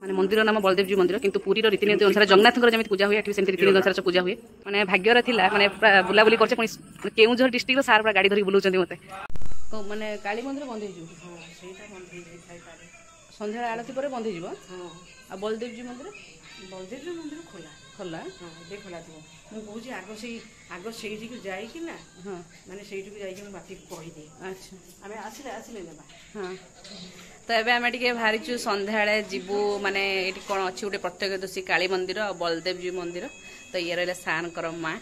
माने मंदिर नाम बलदेव जी मंदिर किंतु पुरी रीतिनीति अनुसार जगन्नाथ जमी पूजा हुए सेमती रीतिनीति अनुसार पूजा हुए माने भाग्यर थिला माने बुलाबुली कर केउझर डिस्ट्रिक्ट सार पूरा गाड़ी धरी बुलाउछन्ती मते माने काली मंदिर बंद हो संध्या आरती पर बंद हो बलदेव जी मंदिर खोला खोला ଏବେ ଖୋଲା ଥିବ ମୁଁ କହୁଛି ଆଗ ସେଇଠିକୁ ଯାଇକି ନା ମାନେ ସେଇଠିକୁ ଯାଇକି ମୁଁ ବାପିକୁ କହିଦିଏ। अच्छा ଆମେ ଆସିଲେ ନେବା। हाँ तो एबे आमे टिके भारीचु संध्याळे जीवु माने एटी कोन अछि उटे प्रत्यक्षदर्शी काली मंदिर और बलदेव जी मंदिर तो ये रहले सानकर माँ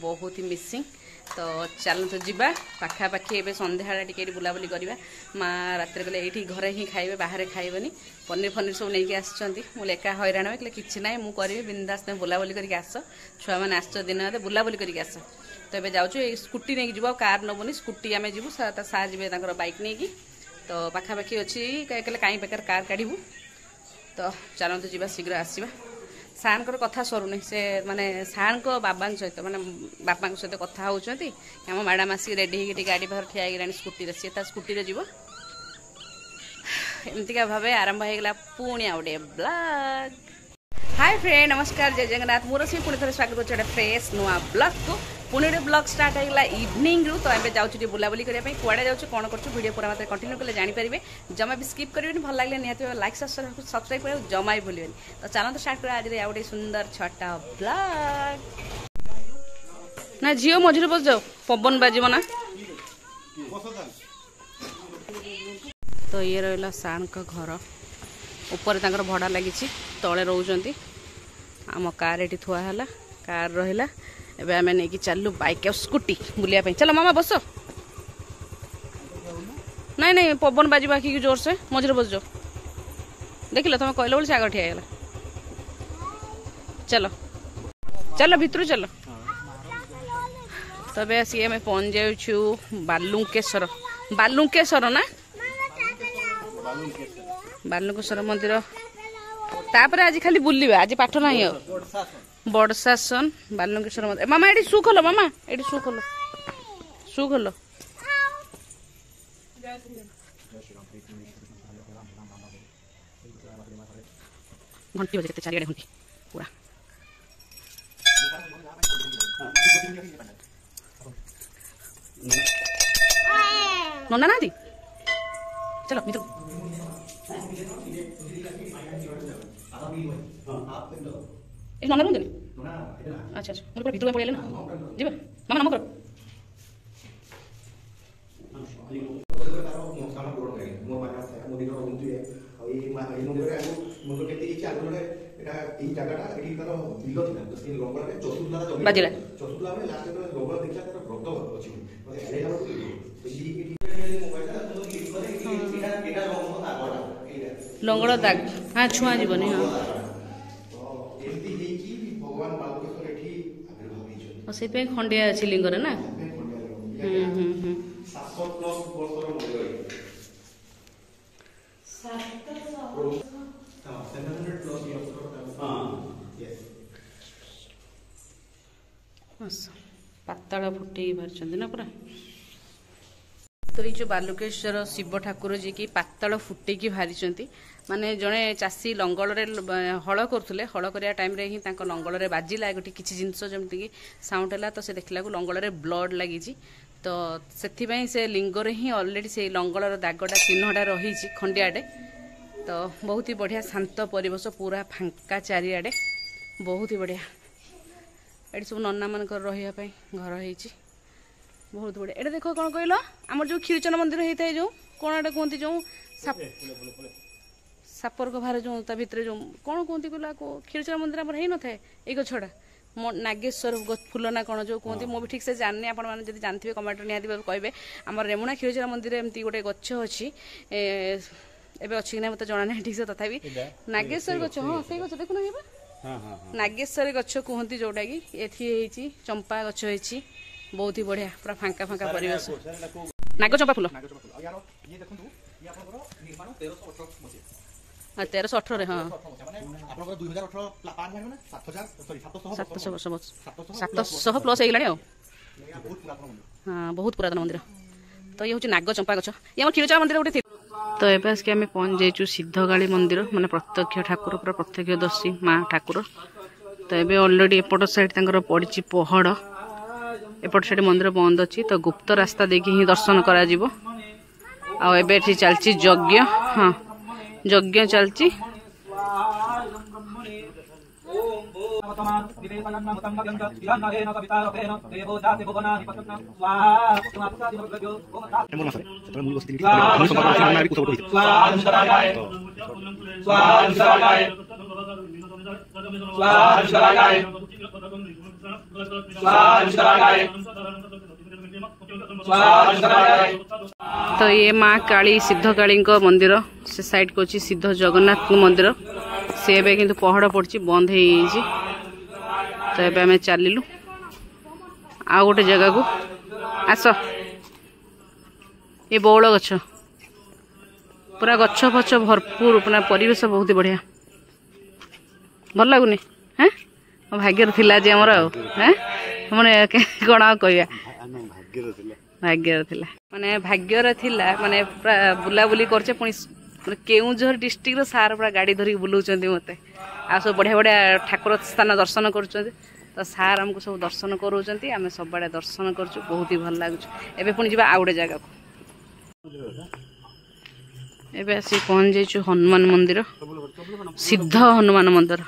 बहुत ही मिसिंग तो चल तो जीवा पाखा पाखी एबे संध्याळे टिके बुलाबुली करबा माँ रात्रि गले एठी घरे ही खाइबे बाहर खाइबनी पनीर फनीर सब नहीं आसछंती मु लेका हैरान होय किछि नै मु करबे बिंदास ने बुलाबुली करके आस छुआ माने आस दिन रात बुलाबुली करके आस तो एबे जाउछु ए स्कूटी नै जीवो कार नबनी स्कूटी आमे जीवु सा जीवे तांकर बाइक नै की तो पाखापाखि अच्छी कहीं बेकार कार काढ़ू तो चलते जीवा शीघ्र आसवा सार कथा सरुनी से माने सार बाबा सहित माने बापा सहित कथा होती आम मैडम आसिक रेडी होगी गाड़ी बाहर ठिया होगी स्कूटी सी स्कूटी जीव एमतीका भाव आरंभ होगा पुणी आउ गए ब्लॉग। हाय फ्रेंड नमस्कार जय जगन्नाथ मोर सी पुणी थे स्वागत कर फ्रेश नुआ ब्लॉग को पुणी गोटे ब्लॉग स्टार्ट होगा इवनिंग रु तो एबे जाऊँ बुलाबुली करने कुआड़े जाऊँ कौन कर वीडियो पूरा मतलब कंटिन्यू कले जानीपारे जमा भी स्किप करेंगे भल लगे निहत लाइक सब्सक्राइब कर जमा भी भूलें तो चलते स्टार्ट कर आज गोटे सुंदर छटा ब्लॉग ना झील मझे बस जाओ पवन बाजब ना तो ये रहा सार घर ऊपर तांकर भड़ा लगी तले रोचंती आम कार ये थुआ है कार रहा एबे आमे नहीं चलू बाइक और स्कूटी बुलिया चलो मामा बस नहीं नहीं पवन बाजी बाकी जोर से मझे बस जाओ देख लो तुम कहल बोल से आग ठिया चलो चलो भितर चलो तबे आसी आम पहुँच जाऊँ बालुकेश्वर ना बालुकेश्वर मंदिर तापर आज खाली बुलवा आज पाठ ना बड़शासन बालुकेश्वर मंदिर मामा ये शू खोल मामा ये शू खोल घंटी बजे चारिड़े घंटी पूरा नना ना चलो मित्र नना रुंदे अच्छा अच्छा मोर भितर पड़े ना जीवा मामा नम कर बाजिला लंगड़ दाग हाँ छुआ जीवनी हाँ से खंडिया अच्छी लिंगर ना पाताल फुटे बाहर ना पूरा तो ये जो बालुकेश्वर शिव ठाकुर जी की पाताल फुटेकी बाहरी माने जड़े चाषी लंगल हल करुले हल करने टाइम ही लंगल बाजिला गोटे किसी जिनस जमीक साउंड है तो से देखला लंगल ब्लड लगी तो से लिंगर ही ऑलरेडी से लंगल दागटा चिन्हटा रही खंडियाटे तो बहुत ही बढ़िया शांत परिवेश पूरा फांका चारिआडे बहुत ही बढ़िया ये सब नना मान रही घर हो बहुत बढ़िया ये देख कौन कहल आम जो क्षीरचन मंदिर होता है जो कौन एटा कहते जो सापर बाहर जो भितर जो कौन कहते कहला क्षीरचन मंदिर आम हो न था ये गछड़ा नागेश्वर फूल ना कौन जो कहते मुझे ठीक से जाननी आप जानते कमेंट निहाती कहे आम रेमुणा क्षीरचन मंदिर एमती गोटे गछ अच्छी एबे अच्छी ना मतलब जना ना ठीक से तथापि नागेश्वर गछ हाँ से गछ देखुन नागेश्वर गछ कहती जोटा कि एथी चंपा गछ होती बहुत ही बढ़िया पूरा फांका फांका परिवेश नाग चंपा फूल 1318 हाँ 700 प्लस हो हाँ बहुत पुरातन मंदिर तो ये हूँ नाग चंपा गछ ये क्षीरचोरा मंदिर गोटे तो एबे आसके आम पहुँच जाइचु सिद्धकाली मंदिर माने प्रत्यक्ष ठाकुर पूरा प्रत्यक्षदर्शी माँ ठाकुर। तो ये अलरेडी एपट साइड तंकर पड़ी पहड़ एपट साइड मंदिर बंद अच्छी तो गुप्त रास्ता देखिए ही दर्शन करा जिवो। आ एबे एठी चलची यज्ञ। हाँ यज्ञ चलची। तो ये माँ काली सिद्ध काली मंदिर से साइड को सिद्ध जगन्नाथ मंदिर से किंतु पहड़ पड़ी बंद हो। तो ये आम चलू आ गोटे जगह को आस ये बौल गछ पूरा गछ फछ भरपूर पूरा परिवेश बहुत बढ़िया भल लगुनि। हाँ भाग्यर थिला जे हमर हैं माने कौन कहया भाग्यर थिला माने भाग्यर थिला माने बुला बुली करछे पुनी केउझर डिस्ट्रिक्ट सार पूरा गाड़ी धरिक बुलाउछन्ती मते आ सब बढ़िया बढ़िया ठाकुर स्थान दर्शन करुछन्ती। तो सार हमको सब दर्शन करूछन्ती आमे सब बड़े दर्शन करछु बहुत ही भल लागुछ। एबे पुनी जिबा आ गोटे जगह को एबे आसी पहुंच जाइछु हनुमान मंदिर सिद्ध हनुमान मंदिर।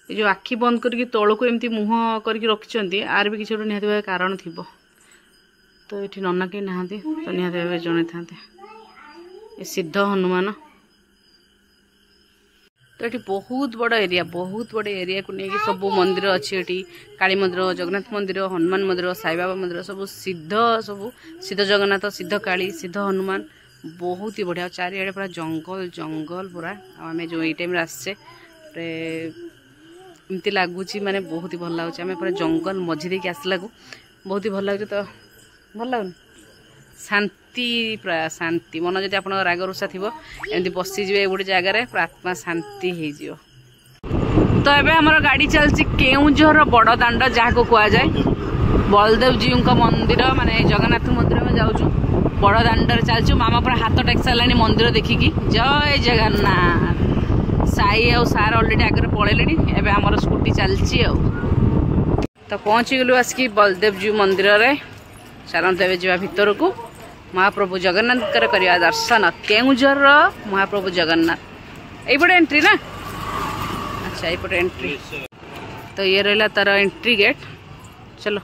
ये जो आखि बंद करके तौल को एमती मुह करके रखिंट आर भी किसी निहत भाव कारण थी। तो ये नना कहीं ना तो निहत भाव जन था सिद्ध हनुमान। तो ये बहुत बड़ एरिया को लेकिन सब मंदिर अच्छी ये काली मंदिर जगन्नाथ मंदिर हनुमान मंदिर साई बाबा मंदिर सब सिद्ध जगन्नाथ सिद्ध काली सिद्ध हनुमान बहुत ही बढ़िया। चारिआडे पूरा जंगल जंगल पूरा आम जो ये टाइम आसचे एमती लगुच माने बहुत ही भल लगुच। आम पूरा जंगल मझी देके आसला को बहुत ही भल लगुच। तो भल लगुन शांति पूरा शांति मन जब आप राग रुषा थी एमती बसीजे गोटे जगार पूरा आत्मा शांति हो। तो ये आम गाड़ी चलती केउझर बड़ दाण्ड जहाँ को कह जाए बलदेव जी मंदिर माने जगन्नाथ मंदिर में जाऊँ बड़ दाण्ड चलचु। मामा पूरा हाथ टेक सारा मंदिर देखिकी जय जगन्नाथ। साई आ सार अलरेडी आगे पलैले एवं आमर स्कूटी चलची। तो पहुँची गलु आसिक बलदेव जी मंदिर रे चलते एवं जा भितर को महाप्रभु जगन्नाथ करवा दर्शन केउझर महाप्रभु जगन्नाथ यपटे एंट्री ना। अच्छा यपटे एंट्री तो ये रहा तार एंट्री गेट। चलो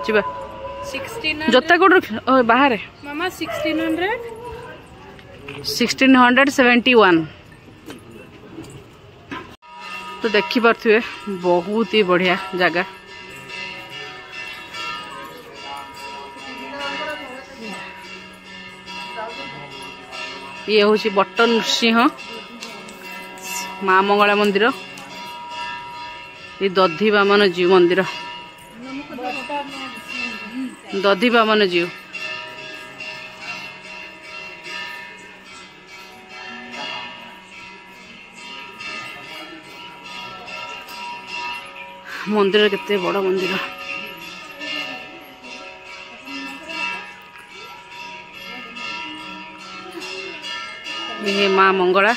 जीवा 1600 जोता कोड बाहर मामा 1671। तो देखी पारे बहुत ही बढ़िया जगह। ये हूँ बट्ट नृसिंह माँ मंगला मंदिर ये दधी बामन जीव मंदिर दधी बामन जीव। मंदिर केते बड़ मंदिर ये माँ मंगला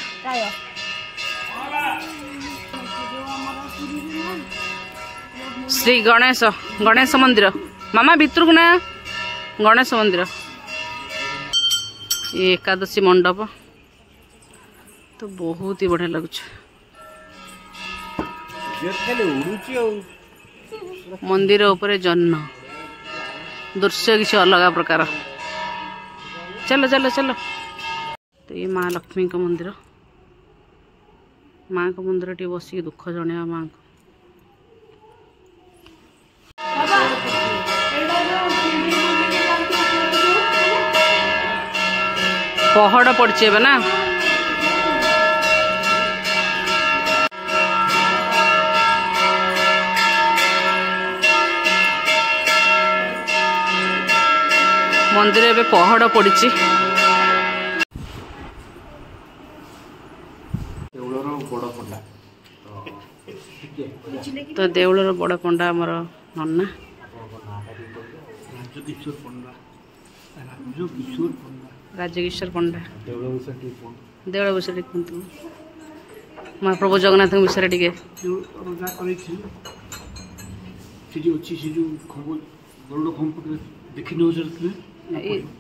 श्री गणेश गणेश मंदिर मामा भितर को ना गणेश मंदिर ये एकादशी मंडप। तो बहुत ही बढ़िया लगुच मंदिर उपरे जन्न दृश्य किसी अलग प्रकार। चलो चलो चलो। तो ये माँ लक्ष्मी का मंदिर माँ का मंदिर टे बसिक दुख जन माँ को पहाड़ पड़चे ना। मंदिर एवं पहाड़ पड़ी तो देउलर बड़ पंडा आमर नन्ना राजकिशोर पंडा देउल विषय कहतु महाप्रभु जगन्नाथ विषय टे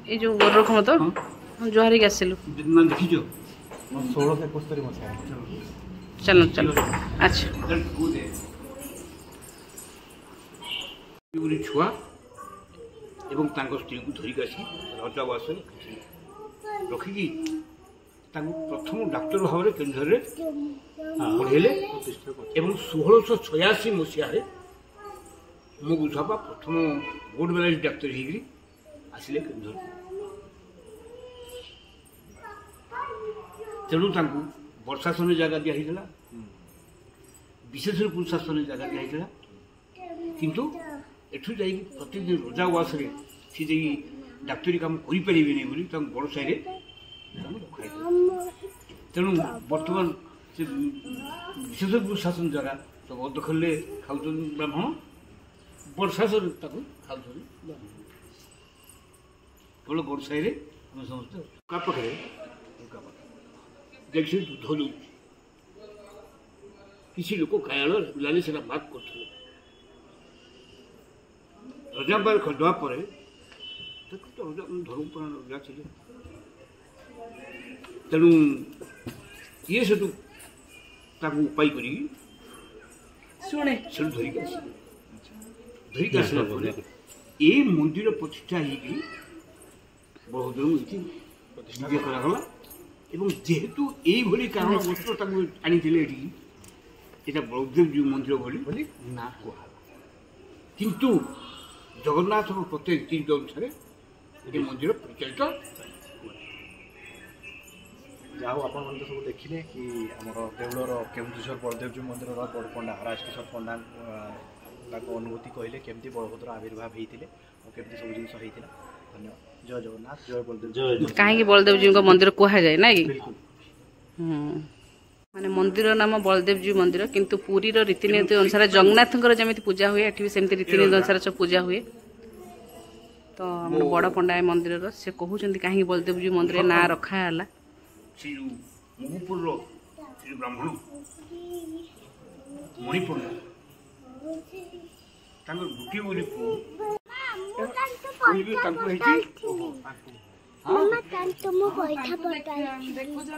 ये जो गोर रखम तो जुहारी आसिलु चलो चलो अच्छा छुआ एवं स्त्री को धरिक आसी रजावास रखिकी प्रथम डाक्तर भाव में केन्दुर पढ़ेले एवं 1686 मसीह मो बुझापा प्रथम बोर्ड मेलाइज डाक्तर होगी आसिले केन्दुर तेणु प्रशासन जगह दिखाई विशेष प्रशासन जगह दिखाई किंतु एठू जा प्रतिदिन रजावास सी जा डाक्तरी काम करें बड़ साई तेणु बर्तमान से विशेष प्रशासन जगह तो दखल खाऊ ब्राह्मण प्रशासन खाऊ केवल गड़ साई आम समस्त पाखे देखिए दूध दौ किसी लोक गायाल लाली से बात कर रजा बार खरीदवा पर धर्मपुराण रजा थे तेणु ये से उपाय कर धरिक आसला ये मंदिर प्रतिष्ठा बड़भद्र प्रतिष्ठा करागला एवं जेहेतु यही कारण वस्त्र आनी यहाँ बलदेव जी मंदिर बोली ना कह किंतु जगन्नाथ प्रत्येक रीति अनुसार ये मंदिर परिचालित जाओ आप सब देखिले कि आम देउलर केन्दुझर बलदेव जी मंदिर बड़ पंडा राजकिशोर पंडा अनुभूति कहले केमती बलभद्र आविर्भाव होते और केमती सब जिन होता धन्यवाद जय जगन्नाथ जय बलदेव कहीं बलदेव जी मंदिर कह जाए ना कि माने मंदिर नाम बलदेव जी मंदिर किंतु पुरी रीतिनीति अनुसार जगन्नाथ जमी पूजा हुए एटी सेमती रीतिनीति अनुसार सब पूजा हुए तो बड़ पंडा मंदिर से कहते कहीं बलदेव जी मंदिर ना रखाला ब्राह्मण मणिपंडा गोटे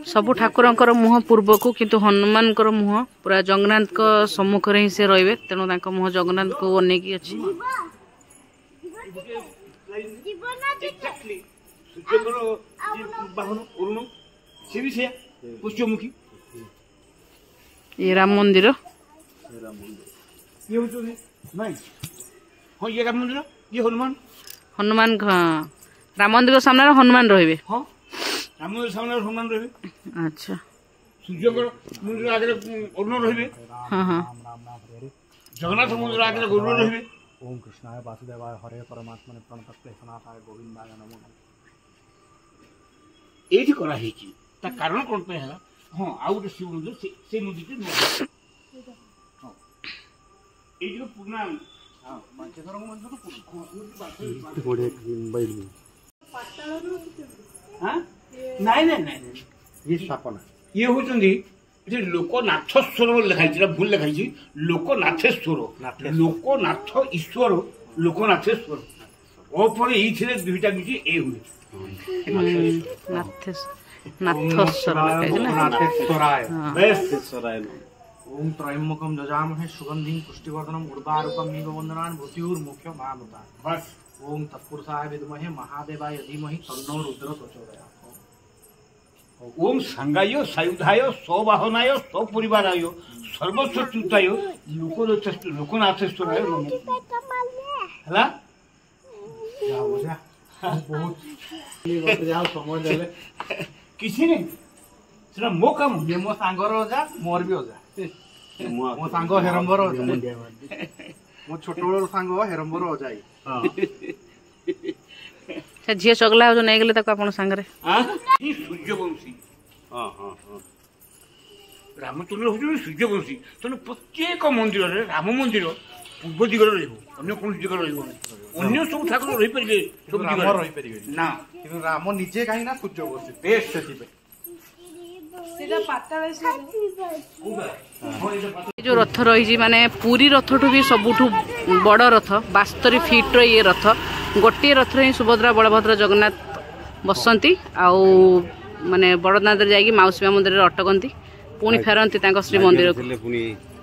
सबु ठाकुर मुह पूर्व को किंतु हनुमान मुह पूरा जगन्नाथ सम्मुख ही से रे तेणु मुह जगन्नाथ को अनेकी अच्छी पुष्यमुखी ये राम मंदिर हाँ ये राम मंदिर ये हनुमान हनुमान राम मंदिर सामने हनुमान रे हाँ राम मंदिर सामने हनुमान रे अच्छा सूर्य मंदिर आगे अरुण रे हाँ हाँ जगन्नाथ मंदिर आगे गरुड़ रे ओम कृष्णाय वासुदेवाय हरे परमात्मने प्रणतस्ते सनातनाय गोविंदाय नमो ये कराई कारण कौन पे है हाँ आउ गोटे शिव मंदिर से मंदिर पुराना ये होती लोकनाथेश्वर लिखाई भूल लिखाई लोकनाथेश्वर लोकनाथ ईश्वर लोकनाथेश्वर और ये दुईटा मिट्टी ए हुए ओम त्रयम्बकम जजामहे सुगंधिं पुष्टिवर्धनम उर्वारुकम नीव वंदनान् मृत्युर्मुख्य महामृता बस ओम तत्पुरुषाय विद्महे महादेवाय धीमहि तन्नो रुद्र प्रचोदयात् ओम संगाय सायुधाय स्ववाहनाय स्वपरिवाराय सर्वस्वच्युताय लोकनाथेश्वराय हला बहुत समय देले किसी नहीं सेटा मो काम ये मो सांगर अजा मोर भी अजा मो सांग हेरंबर अजा मो छोट बड़ सांग हेरंबर अजाई झील चगला हो नहीं गले आपन संगे सूर्यवंशी ରାମଚନ୍ଦ୍ର ହେଉଛନ୍ତି ସୂର୍ଯ୍ୟବଂଶୀ, ତେଣୁ ପ୍ରତ୍ୟେକ ମନ୍ଦିରରେ ରାମ ମନ୍ଦିର ପୂର୍ବ ଦିଗରେ ରହିବ, ଅନ୍ୟ କୌଣସି ଦିଗରେ ରହିବନି। ଅନ୍ୟ ସବୁ ଠାକୁର ରହିପାରିବେ, ସବୁ ରାମ ଦିଗରେ ରହିପାରିବେନି ନା, କିନ୍ତୁ ରାମ ନିଜେ କାହିଁକି ନା ସୂର୍ଯ୍ୟବଂଶୀ ବେଶ ସେଥିପାଇଁ। जो रथ रही माने पूरी रथ ठू भी सबुठू बड़ रथ 72 फीट ये रथ गोटे रथ ही सुभद्रा बलभद्र जगन्नाथ बसंती आउ माने बड़दान जाकि माउसीमा मंदिर अटकती पुणी फेरती श्रीमंदिर को।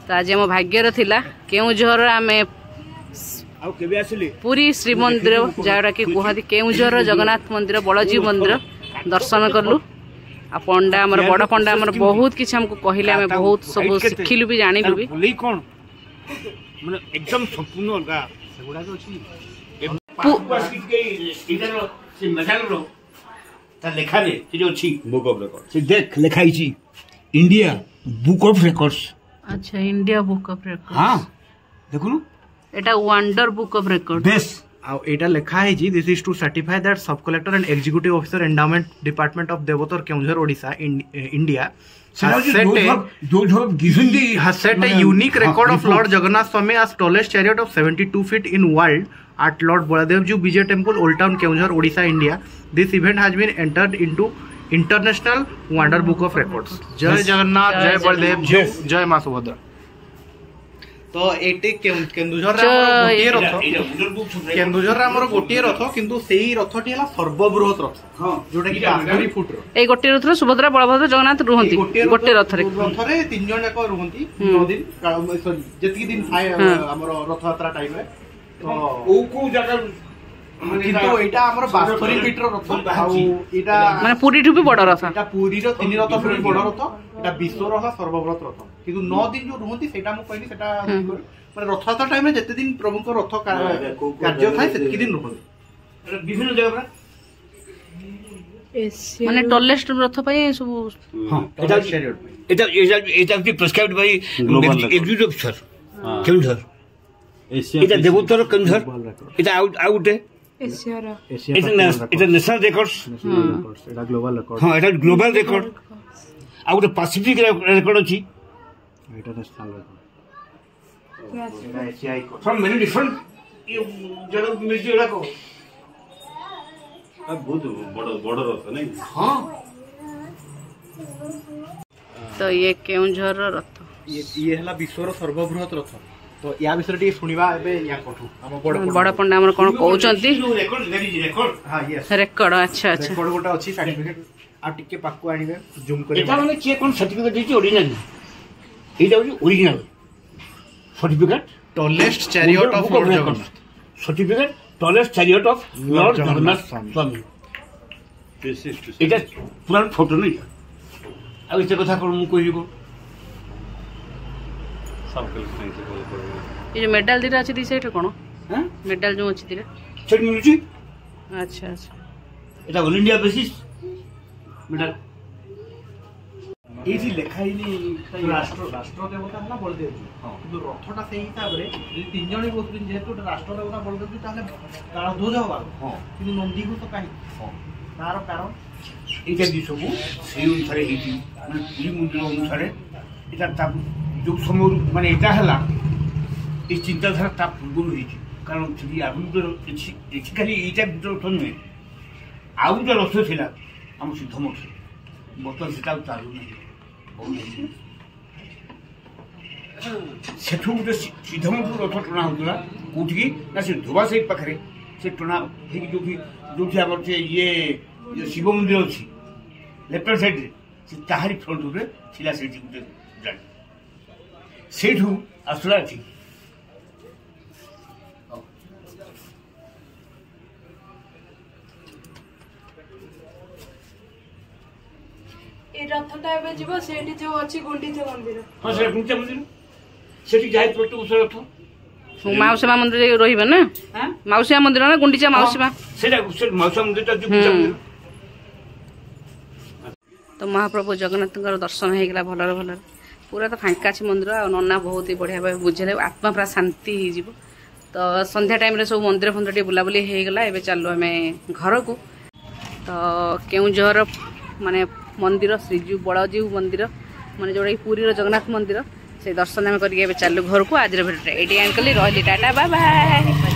तो आज आम भाग्यर थिला केउझर आमे पूरी श्रीमंदिर जहाँ कि कहती केउझर जगन्नाथ मंदिर बड़जी मंदिर दर्शन कलु। आ पंडा हमर बड़ पंडा हमर बहुत किछ हमको कहले हमें बहुत सब सिखिलु भी जानिलु भी बोले कोन माने एकदम संपूर्ण अलगा सेगुडा अछि इधर से मेडल रो ता लेखा रे जे अछि बुक ऑफ रिकॉर्ड से देख लिखाई छी इंडिया बुक ऑफ रिकॉर्ड्स। अच्छा इंडिया बुक ऑफ रिकॉर्ड हां देखुनु एटा वंडर बुक ऑफ रिकॉर्ड बेस एटा लिखा है जी this is to certify that sub collector and executive officer endowment department of Debottar Keonjhar Odisha India has set a unique record of Lord Jagannath Swami as tallest chariot of 72 feet in world at Lord Baladevji Vijay Temple, Old Town, Keonjhar, Odisha, India. This event has been entered into International Wonder Book of Records. Jai Jagannath, Jai Baladev, Jai Ma Subhadra. तो एटे केन्दुझर गोटे रथ किंतु सेही रथटी हला सर्वबृहत रथ जोटा कि 50 foot रो ए गोटे रथ सुभद्रा बलभद्र जगन्नाथ रुहंती गोटे रथ रे तीन जन जाक रुहंती 9 दिन जति दिन थाए हमर रथ यात्रा टाइम रे तो को जगह किंतु एटा हमर 72 फीट रो रथ आउ एटा माने पूरी ठु भी बड़ रथ एटा पूरी रो तीन रथ पूरी बड़ रथ एटा विश्व रो सर्वबृहत रथ किंतु 9 दिन जो रुहंती सेटा मु कहली सेटा माने रथ यात्रा टाइम रे जते दिन प्रभु को रथ कार्य थाए सेति दिन रुहंती विभिन्न जगह पर माने टॉलेस्ट रथ पई सब। हां एटा prescribed bye executive officer Keonjhar एटा देवोत्तर केउझर एटा आउट एशिया नेशनल रिकॉर्ड्स एटा ग्लोबल रिकॉर्ड हां एटा global record out Pacific record अछि एटा national record Etah Asia from many different जगह म्यूजियम को बहुत बड़ रथ नहीं। हां तो ये केउझर रथ ये हला विश्वर सर्वबृहत रथ तो या विषय टी सुनिबा एबे या कोठू हम बड़ पंडा हमर कोन कहउचंती रेकॉर्ड हां यस रेकॉर्ड। अच्छा अच्छा रेकॉर्ड गोटा अछि सर्टिफिकेट आ टिके पाकू आनिबे जूम करे एटा माने के कोन सर्टिफिकेट दिछि ओरिजिनल एटा होई original certificate tallest chariot of lord Jagannath certificate tallest chariot of lord Jagannath स्वामी एटा पुरान फोटो नहीं आ इसे कथा कोन मु कहिबो ये जो मेडल दिरा अछि दिसे एटा कोन हैं मेडल जो अछि दिरा सेट मिलुची अच्छा अच्छा एटा ऑल इंडिया बेसिस मेडल एजी लेखाइनी राष्ट्र देवता हला बलदेव जी किंतु रथटा सेही हिसाब रे यदि तीन जणी बसुन जेहेतु राष्ट्र देवता बलदेव जी ताले काळ ध्वज हवा हां किंतु नंदी को तो काई हां तार कारण एटा दि सबु सेही अनुसार हेती माने पूरी मंदिर अनुसार एटा ता जो समय माने एटा हला ए चिंताधारा ता पूर्व होईची कारण श्री आगुंदर एछि खाली एटा भितर रथ नुहे आउ जो रथ थिला हम सिद्ध मठ बर्तमान सेटा चालू नहीं सेठू गोटे सिद्ध मठ रथ टଣା होता कौटी ना से धोबा साइड पाखे से टଣା जो आम ये शिव मंदिर अच्छी लेफ्ट साइड से ताहारी फ्रंट रे थिला से गोटे गाड़ी सेठू आसला अच्छी रथटा एबे जीव सेठी जो अछि गुंडीचा मंदिर हां से गुंडीचा मंदिर सेठी जाय प्रति वर्ष रथ माउसीमा मंदिर रहिबे ना हां माउसीमा मंदिर ना गुंडीचा माउसीमा सेटा माउसीमा मंदिर ता जो गुंडीचा मंदिर तो महाप्रभु जगन्नाथ दर्शन हो गला भलर भलर पूरा तो फांका अच्छी मंदिर आ नना बहुत ही बढ़िया भाव बुझे आत्मा पूरा शांति हो तो संध्या टाइम सब मंदिर फंदिर टे बुलाबुली हो गला एबे चलो आम घर को तो केउझर माने मंदिर श्रीजू बड़जीव मंदिर मैंने जोड़ा पुरी जगन्नाथ मंदिर से दर्शन आम करके चलू घर को आज भिडियो ये एंड कली रही टाटा बाय बाय।